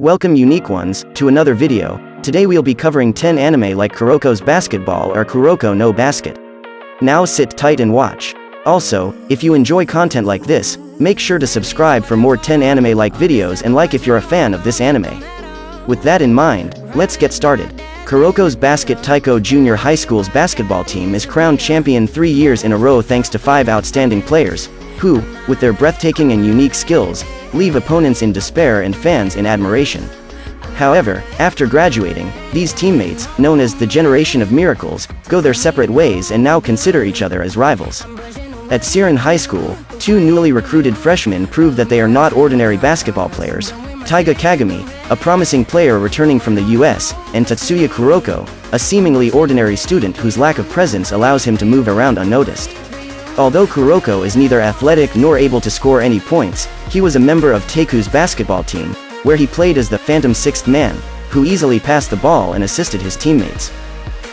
Welcome unique ones, to another video. Today we'll be covering 10 anime like Kuroko's Basketball or Kuroko no Basket. Now sit tight and watch. Also, if you enjoy content like this, make sure to subscribe for more 10 anime-like videos and like if you're a fan of this anime. With that in mind, let's get started. Kuroko's Teikou Junior High School's basketball team is crowned champion 3 years in a row thanks to 5 outstanding players, who, with their breathtaking and unique skills, leave opponents in despair and fans in admiration. However, after graduating, these teammates, known as the Generation of Miracles, go their separate ways and now consider each other as rivals. At Seirin High School, 2 newly recruited freshmen prove that they are not ordinary basketball players. Taiga Kagami, a promising player returning from the US, and Tetsuya Kuroko, a seemingly ordinary student whose lack of presence allows him to move around unnoticed. Although Kuroko is neither athletic nor able to score any points, he was a member of Teiku's basketball team, where he played as the phantom sixth man, who easily passed the ball and assisted his teammates.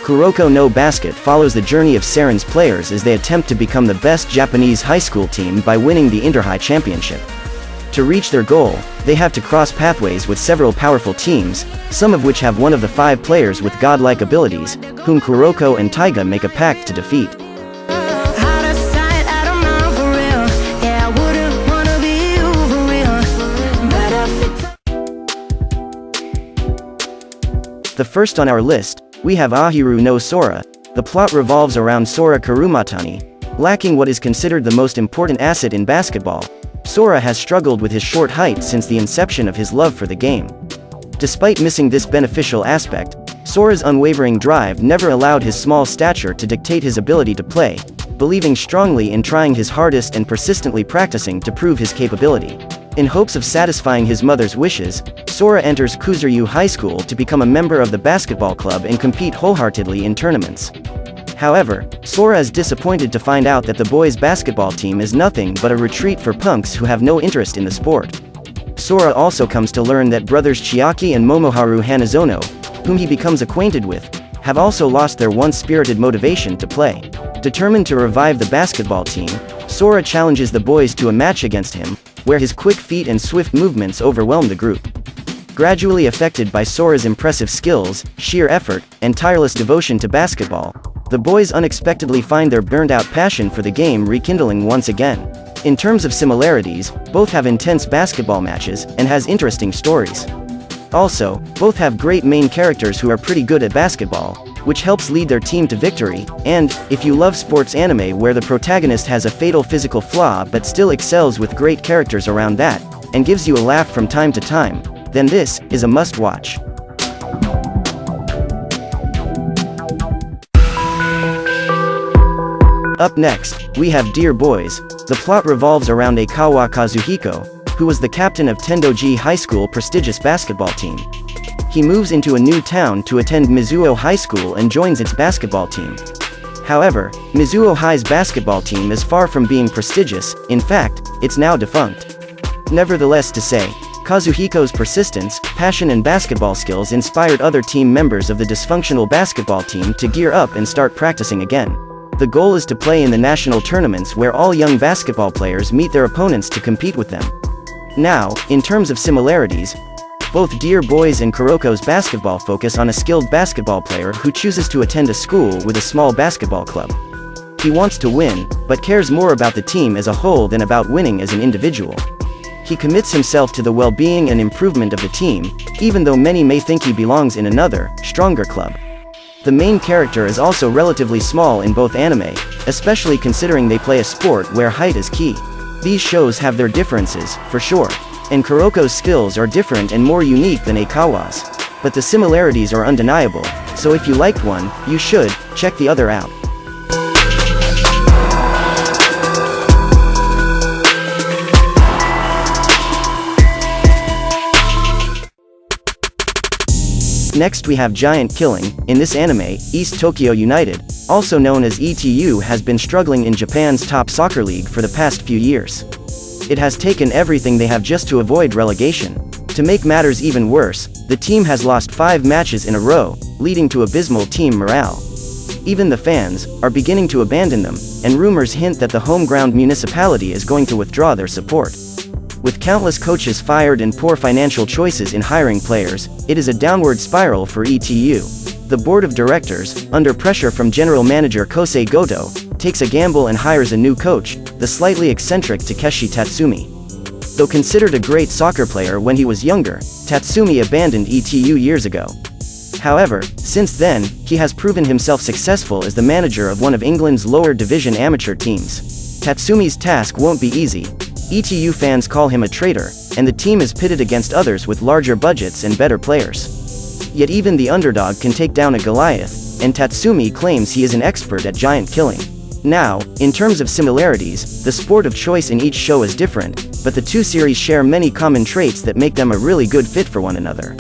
Kuroko no Basket follows the journey of Seirin's players as they attempt to become the best Japanese high school team by winning the Inter-High Championship. To reach their goal, they have to cross pathways with several powerful teams, some of which have one of the 5 players with godlike abilities, whom Kuroko and Taiga make a pact to defeat. The first on our list, we have Ahiru no Sora. The plot revolves around Sora Kurumatani. Lacking what is considered the most important asset in basketball, Sora has struggled with his short height since the inception of his love for the game. Despite missing this beneficial aspect, Sora's unwavering drive never allowed his small stature to dictate his ability to play, believing strongly in trying his hardest and persistently practicing to prove his capability. In hopes of satisfying his mother's wishes, Sora enters Kuzuryu High School to become a member of the basketball club and compete wholeheartedly in tournaments. However, Sora is disappointed to find out that the boys' basketball team is nothing but a retreat for punks who have no interest in the sport. Sora also comes to learn that brothers Chiaki and Momoharu Hanazono, whom he becomes acquainted with, have also lost their once-spirited motivation to play. Determined to revive the basketball team, Sora challenges the boys to a match against him, where his quick feet and swift movements overwhelm the group. Gradually affected by Sora's impressive skills, sheer effort, and tireless devotion to basketball, the boys unexpectedly find their burned-out passion for the game rekindling once again. In terms of similarities, both have intense basketball matches and has interesting stories. Also, both have great main characters who are pretty good at basketball, which helps lead their team to victory, and, if you love sports anime where the protagonist has a fatal physical flaw but still excels with great characters around that, and gives you a laugh from time to time, then this is a must-watch. Up next, we have Dear Boys. The plot revolves around Aikawa Kazuhiko, who was the captain of Tendoji High School prestigious basketball team. He moves into a new town to attend Mizuho High School and joins its basketball team. However, Mizuho High's basketball team is far from being prestigious, in fact, it's now defunct. Nevertheless to say, Kazuhiko's persistence, passion and basketball skills inspired other team members of the dysfunctional basketball team to gear up and start practicing again. The goal is to play in the national tournaments where all young basketball players meet their opponents to compete with them. Now, in terms of similarities, both Dear Boys and Kuroko's basketball focus on a skilled basketball player who chooses to attend a school with a small basketball club. He wants to win, but cares more about the team as a whole than about winning as an individual. He commits himself to the well-being and improvement of the team, even though many may think he belongs in another, stronger club. The main character is also relatively small in both anime, especially considering they play a sport where height is key. These shows have their differences, for sure, and Kuroko's skills are different and more unique than Aikawa's. But the similarities are undeniable, so if you liked one, you should check the other out. Next we have Giant Killing. In this anime, East Tokyo United, also known as ETU, has been struggling in Japan's top soccer league for the past few years. It has taken everything they have just to avoid relegation. To make matters even worse, the team has lost 5 matches in a row, leading to abysmal team morale. Even the fans are beginning to abandon them, and rumors hint that the home ground municipality is going to withdraw their support. With countless coaches fired and poor financial choices in hiring players, it is a downward spiral for ETU. The board of directors, under pressure from general manager Kosei Goto, takes a gamble and hires a new coach, the slightly eccentric Takeshi Tatsumi. Though considered a great soccer player when he was younger, Tatsumi abandoned ETU years ago. However, since then, he has proven himself successful as the manager of one of England's lower division amateur teams. Tatsumi's task won't be easy. ETU fans call him a traitor, and the team is pitted against others with larger budgets and better players. Yet even the underdog can take down a Goliath, and Tatsumi claims he is an expert at giant killing. Now, in terms of similarities, the sport of choice in each show is different, but the two series share many common traits that make them a really good fit for one another.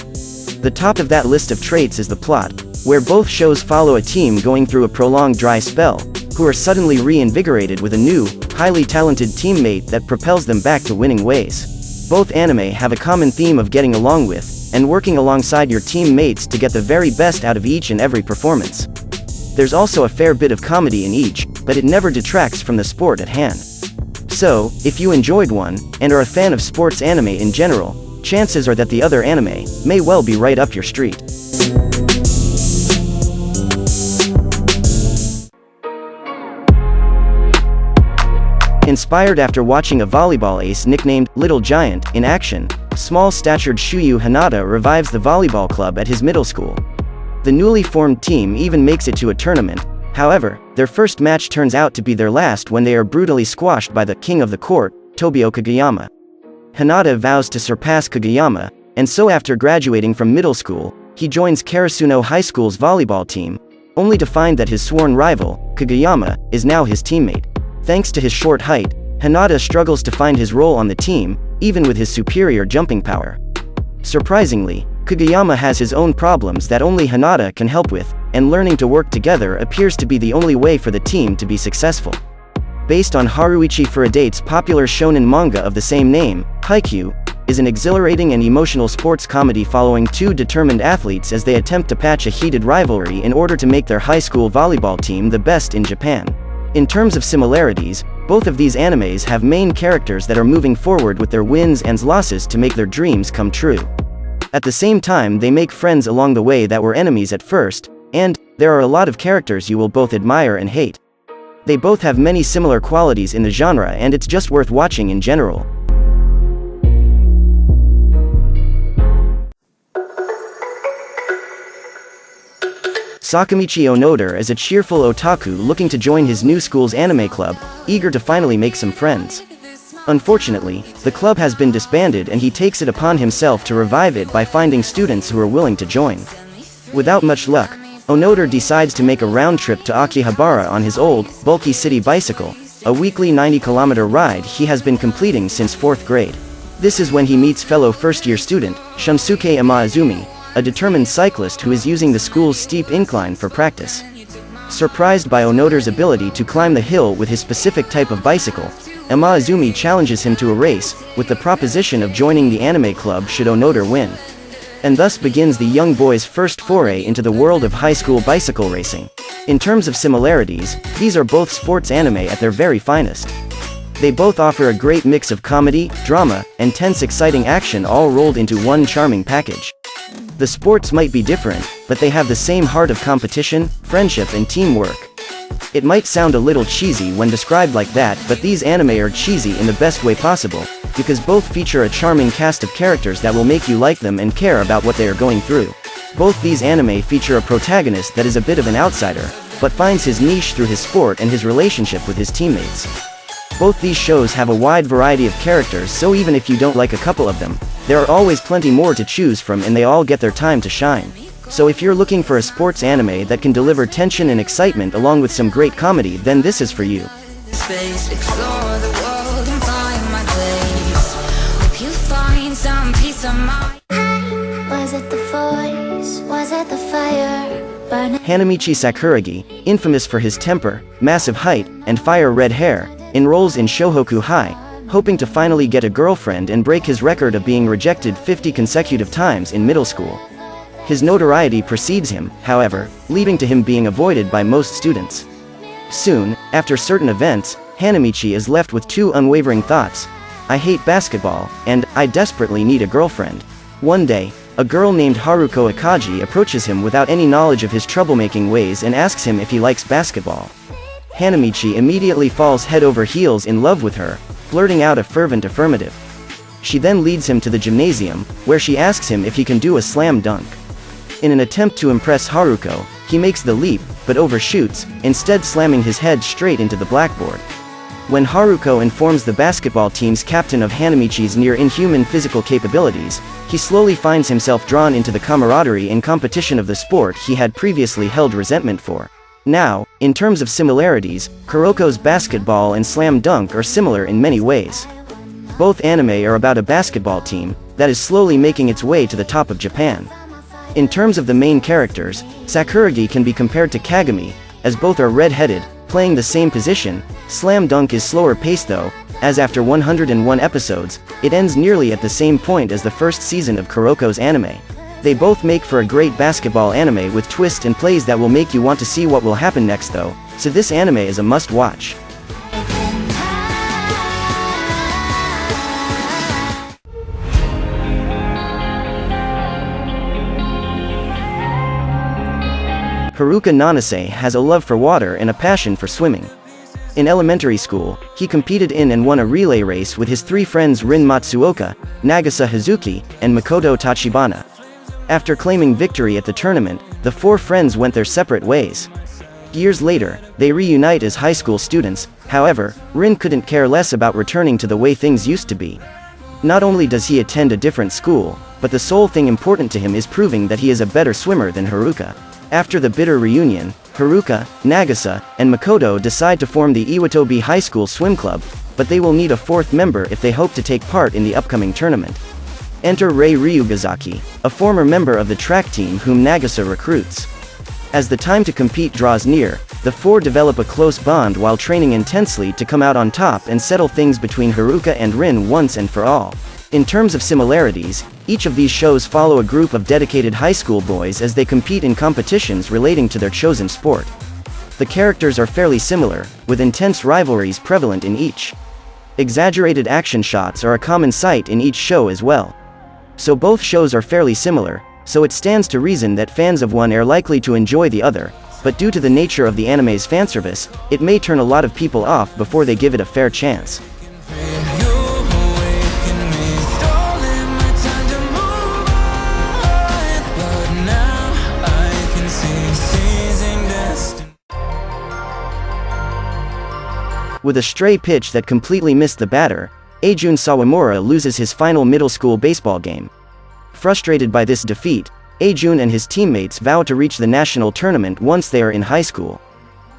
The top of that list of traits is the plot, where both shows follow a team going through a prolonged dry spell, who are suddenly reinvigorated with a new, highly talented teammate that propels them back to winning ways. Both anime have a common theme of getting along with, and working alongside your teammates to get the very best out of each and every performance. There's also a fair bit of comedy in each, but it never detracts from the sport at hand. So, if you enjoyed one, and are a fan of sports anime in general, chances are that the other anime may well be right up your street. Inspired after watching a volleyball ace nicknamed Little Giant in action, small-statured Shuyu Hanada revives the volleyball club at his middle school. The newly formed team even makes it to a tournament. However, their first match turns out to be their last when they are brutally squashed by the king of the court, Tobio Kagayama. Hanada vows to surpass Kagayama, and so after graduating from middle school, he joins Karasuno High School's volleyball team, only to find that his sworn rival, Kagayama, is now his teammate. Thanks to his short height, Hanada struggles to find his role on the team, even with his superior jumping power. Surprisingly, Kagayama has his own problems that only Hanada can help with, and learning to work together appears to be the only way for the team to be successful. Based on Haruichi Furudate's popular shonen manga of the same name, Haikyuu is an exhilarating and emotional sports comedy following two determined athletes as they attempt to patch a heated rivalry in order to make their high school volleyball team the best in Japan. In terms of similarities, both of these animes have main characters that are moving forward with their wins and losses to make their dreams come true. At the same time, they make friends along the way that were enemies at first, and there are a lot of characters you will both admire and hate. They both have many similar qualities in the genre, and it's just worth watching in general. Sakamichi Onoda is a cheerful otaku looking to join his new school's anime club, eager to finally make some friends. Unfortunately, the club has been disbanded and he takes it upon himself to revive it by finding students who are willing to join. Without much luck, Onoda decides to make a round trip to Akihabara on his old, bulky city bicycle, a weekly 90-kilometer ride he has been completing since 4th grade. This is when he meets fellow first-year student, Shunsuke Amaizumi, a determined cyclist who is using the school's steep incline for practice. Surprised by Onoda's ability to climb the hill with his specific type of bicycle, Amaizumi challenges him to a race, with the proposition of joining the anime club should Onoda win. And thus begins the young boy's first foray into the world of high school bicycle racing. In terms of similarities, these are both sports anime at their very finest. They both offer a great mix of comedy, drama, and tense exciting action all rolled into one charming package. The sports might be different, but they have the same heart of competition, friendship and teamwork. It might sound a little cheesy when described like that, but these anime are cheesy in the best way possible, because both feature a charming cast of characters that will make you like them and care about what they are going through. Both these anime feature a protagonist that is a bit of an outsider, but finds his niche through his sport and his relationship with his teammates. Both these shows have a wide variety of characters, so even if you don't like a couple of them, there are always plenty more to choose from and they all get their time to shine. So if you're looking for a sports anime that can deliver tension and excitement along with some great comedy, then this is for you. Space, explore the world and find my place. Hope you find some peace of mind. Was it the voice? Was it the fire? Hanamichi Sakuragi, infamous for his temper, massive height, and fire-red hair, enrolls in Shohoku High, hoping to finally get a girlfriend and break his record of being rejected 50 consecutive times in middle school. His notoriety precedes him, however, leading to him being avoided by most students. Soon, after certain events, Hanamichi is left with two unwavering thoughts: I hate basketball, and I desperately need a girlfriend. One day, a girl named Haruko Akaji approaches him without any knowledge of his troublemaking ways and asks him if he likes basketball. Hanamichi immediately falls head over heels in love with her, blurting out a fervent affirmative. She then leads him to the gymnasium, where she asks him if he can do a slam dunk. In an attempt to impress Haruko, he makes the leap, but overshoots, instead slamming his head straight into the blackboard. When Haruko informs the basketball team's captain of Hanamichi's near-inhuman physical capabilities, he slowly finds himself drawn into the camaraderie and competition of the sport he had previously held resentment for. Now, in terms of similarities, Kuroko's basketball and slam dunk are similar in many ways. Both anime are about a basketball team that is slowly making its way to the top of Japan. In terms of the main characters, Sakuragi can be compared to Kagami, as both are red-headed, playing the same position. Slam dunk is slower paced though, as after 101 episodes, it ends nearly at the same point as the first season of Kuroko's anime. They both make for a great basketball anime with twists and plays that will make you want to see what will happen next though, so this anime is a must-watch. Haruka Nanase has a love for water and a passion for swimming. In elementary school, he competed in and won a relay race with his three friends Rin Matsuoka, Nagasa Hazuki, and Makoto Tachibana. After claiming victory at the tournament, the four friends went their separate ways. Years later, they reunite as high school students. However, Rin couldn't care less about returning to the way things used to be. Not only does he attend a different school, but the sole thing important to him is proving that he is a better swimmer than Haruka. After the bitter reunion, Haruka, Nagasa, and Makoto decide to form the Iwatobi High School swim club, but they will need a fourth member if they hope to take part in the upcoming tournament. Enter Rei Ryugazaki, a former member of the track team whom Nagasa recruits. As the time to compete draws near, the four develop a close bond while training intensely to come out on top and settle things between Haruka and Rin once and for all. In terms of similarities, each of these shows follow a group of dedicated high school boys as they compete in competitions relating to their chosen sport. The characters are fairly similar, with intense rivalries prevalent in each. Exaggerated action shots are a common sight in each show as well. So both shows are fairly similar, so it stands to reason that fans of one are likely to enjoy the other, but due to the nature of the anime's fanservice, it may turn a lot of people off before they give it a fair chance. With a stray pitch that completely missed the batter, Eijun Sawamura loses his final middle school baseball game. Frustrated by this defeat, Eijun and his teammates vow to reach the national tournament once they are in high school.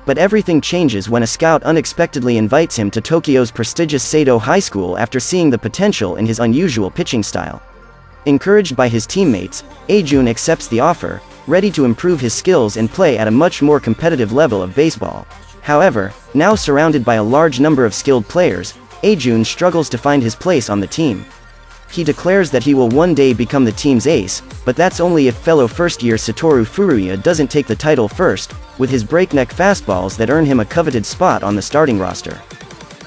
But everything changes when a scout unexpectedly invites him to Tokyo's prestigious Seido High School after seeing the potential in his unusual pitching style. Encouraged by his teammates, Eijun accepts the offer, ready to improve his skills and play at a much more competitive level of baseball. However, now surrounded by a large number of skilled players, Eijun struggles to find his place on the team. He declares that he will one day become the team's ace, but that's only if fellow first-year Satoru Furuya doesn't take the title first, with his breakneck fastballs that earn him a coveted spot on the starting roster.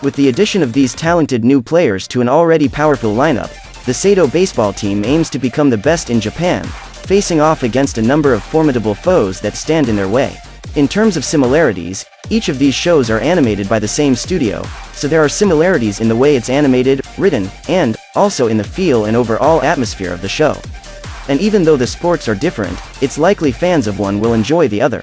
With the addition of these talented new players to an already powerful lineup, the Seido baseball team aims to become the best in Japan, facing off against a number of formidable foes that stand in their way. In terms of similarities, each of these shows are animated by the same studio, so there are similarities in the way it's animated, written, and, also in the feel and overall atmosphere of the show. And even though the sports are different, it's likely fans of one will enjoy the other.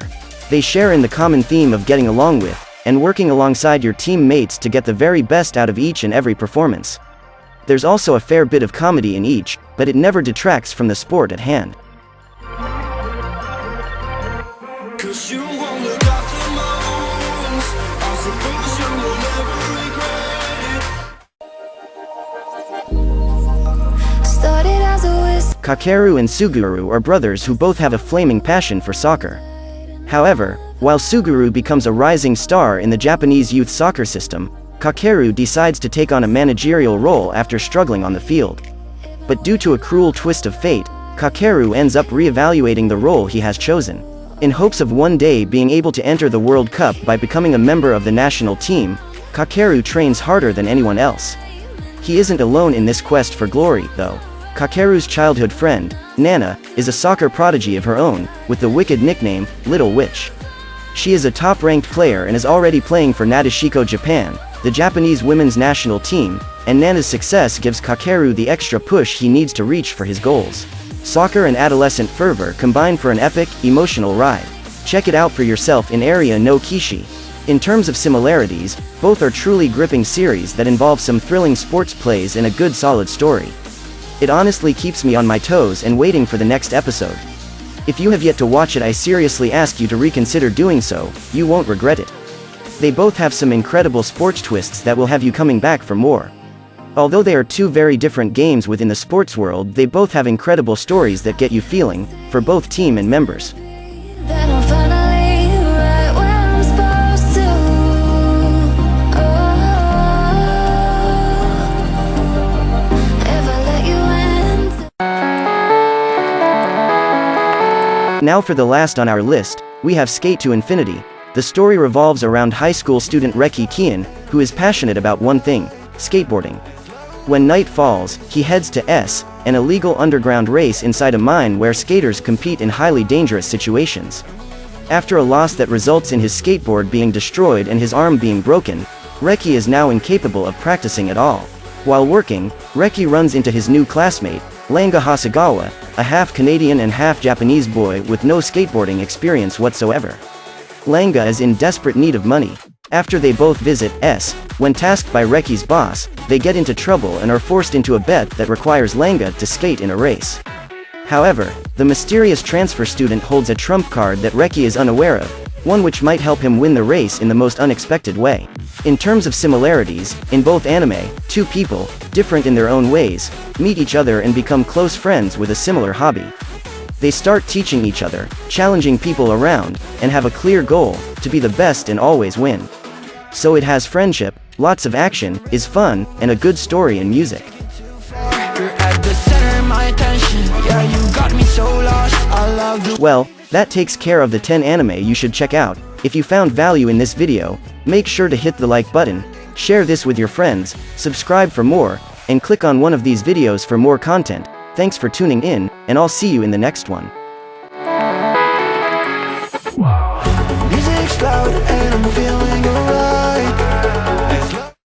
They share in the common theme of getting along with, and working alongside your teammates to get the very best out of each and every performance. There's also a fair bit of comedy in each, but it never detracts from the sport at hand. Kakeru and Suguru are brothers who both have a flaming passion for soccer. However, while Suguru becomes a rising star in the Japanese youth soccer system, Kakeru decides to take on a managerial role after struggling on the field. But due to a cruel twist of fate, Kakeru ends up re-evaluating the role he has chosen. In hopes of one day being able to enter the World Cup by becoming a member of the national team, Kakeru trains harder than anyone else. He isn't alone in this quest for glory, though. Kakeru's childhood friend, Nana, is a soccer prodigy of her own, with the wicked nickname, Little Witch. She is a top-ranked player and is already playing for Nadeshiko Japan, the Japanese women's national team, and Nana's success gives Kakeru the extra push he needs to reach for his goals. Soccer and adolescent fervor combine for an epic, emotional ride. Check it out for yourself in Area no Kishi. In terms of similarities, both are truly gripping series that involve some thrilling sports plays and a good solid story. It honestly keeps me on my toes and waiting for the next episode. If you have yet to watch it, I seriously ask you to reconsider doing so, you won't regret it. They both have some incredible sports twists that will have you coming back for more. Although they are two very different games within the sports world, they both have incredible stories that get you feeling, for both team and members. Then I'm finally right where I'm supposed to. If I let you in. Now for the last on our list, we have Sk8 The Infinity. The story revolves around high school student Reki Kian, who is passionate about one thing, skateboarding. When night falls, he heads to an illegal underground race inside a mine where skaters compete in highly dangerous situations. After a loss that results in his skateboard being destroyed and his arm being broken, Reki is now incapable of practicing at all. While working, Reki runs into his new classmate, Langa Hasegawa, a half-Canadian and half-Japanese boy with no skateboarding experience whatsoever. Langa is in desperate need of money. After they both visit when tasked by Reki's boss, they get into trouble and are forced into a bet that requires Langa to skate in a race. However, the mysterious transfer student holds a trump card that Reki is unaware of, one which might help him win the race in the most unexpected way. In terms of similarities, in both anime, two people, different in their own ways, meet each other and become close friends with a similar hobby. They start teaching each other, challenging people around, and have a clear goal, to be the best and always win. So it has friendship, lots of action, is fun, and a good story and music. Well, that takes care of the 10 anime you should check out. If you found value in this video, make sure to hit the like button, share this with your friends, subscribe for more, and click on one of these videos for more content. Thanks for tuning in, and I'll see you in the next one. Music's loud and I'm feeling